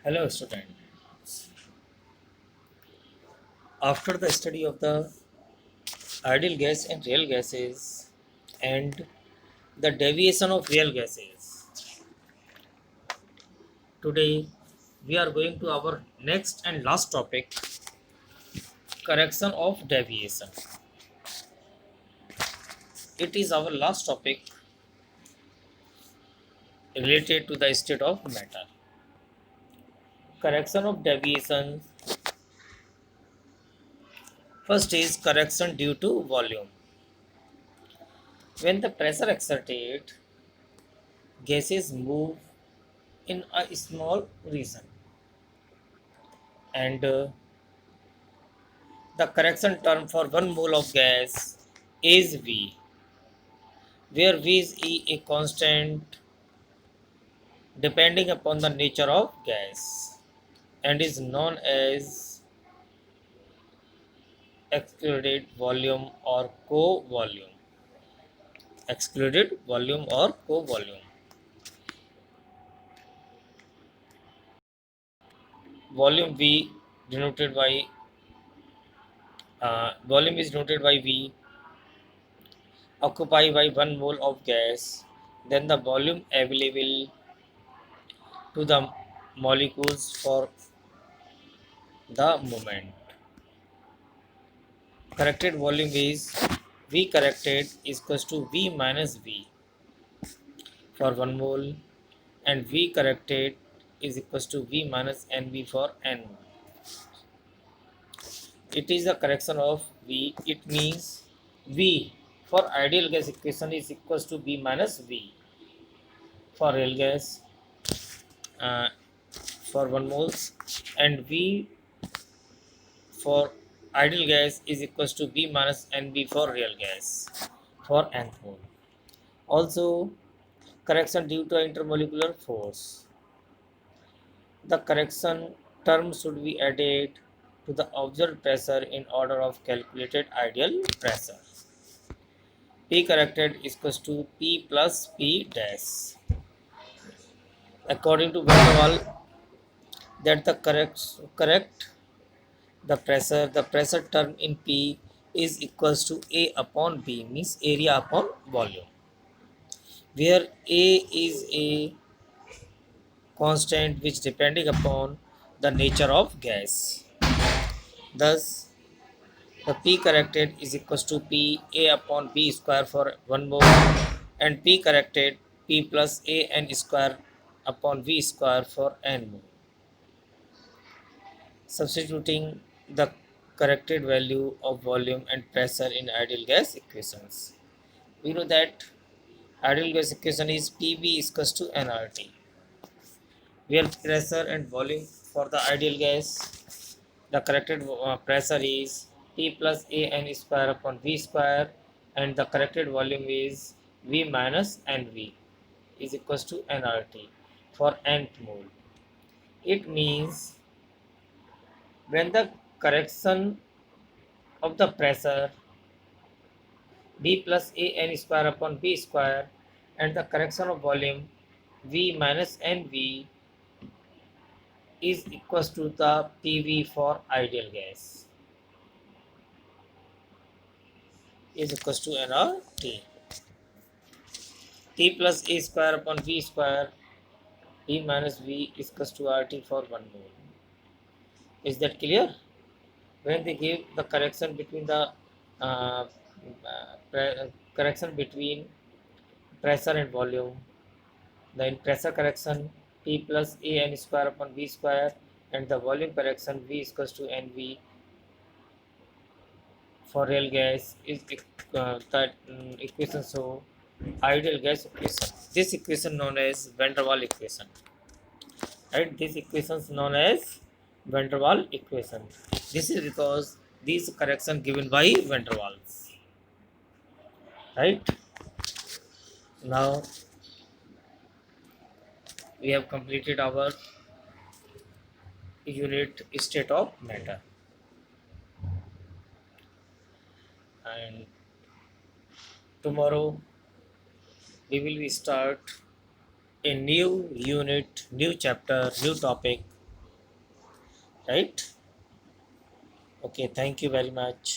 Hello, student. After the study of the ideal gas and real gases and the deviation of real gases, today we are going to our next and last topic, correction of deviation. It is our last topic related to the state of matter. Correction of deviation. First is correction due to volume. When the pressure exerted, gases move in a small region and the correction term for 1 mole of gas is V, where V is a constant depending upon the nature of gas and is known as excluded volume or co-volume. Excluded volume or co-volume. Volume V denoted by volume is denoted by V occupied by 1 mole of gas, then the volume available to the molecules for the moment. Corrected volume is V corrected is equals to V minus V for 1 mole and V corrected is equals to V minus NV for N mole. It is the correction of V. It means V for ideal gas equation is equals to V minus V for real gas uh, for 1 moles and V for ideal gas is equals to V minus NV for real gas for nth mole. Also, correction due to intermolecular force. The correction term should be added to the observed pressure in order of calculated ideal pressure. P corrected is equals to P plus P dash. According to Van der Waal, that the correct the pressure term in P is equals to A upon B, means area upon volume, where A is a constant which depending upon the nature of gas. Thus, the P corrected is equals to P A upon B square for 1 mole and P corrected P plus A n square upon V square for n mole. Substituting the corrected value of volume and pressure in ideal gas equations. We know that ideal gas equation is PV is equals to nRT, where pressure and volume for the ideal gas, the corrected pressure is P plus A n square upon V square and the corrected volume is V minus NV is equals to nRT for nth mole. It means when the correction of the pressure B plus A n square upon B square and the correction of volume V minus NV is equals to the PV for ideal gas is equals to nRT. T plus A square upon V square P minus V is equals to RT for 1 mole. Is that clear? When they give the correction between the correction between pressure and volume, the pressure correction P plus A n square upon V square and the volume correction V is equals to NV for real gas is that equation. So ideal gas equation. This equation known as Van der Waal equation. Right? This equation is known as Van der Waal equation. This is because these correction given by Van der Waals. Right? Now we have completed our unit state of matter, and tomorrow we will be start a new unit, new chapter, new topic right? Okay, thank you very much.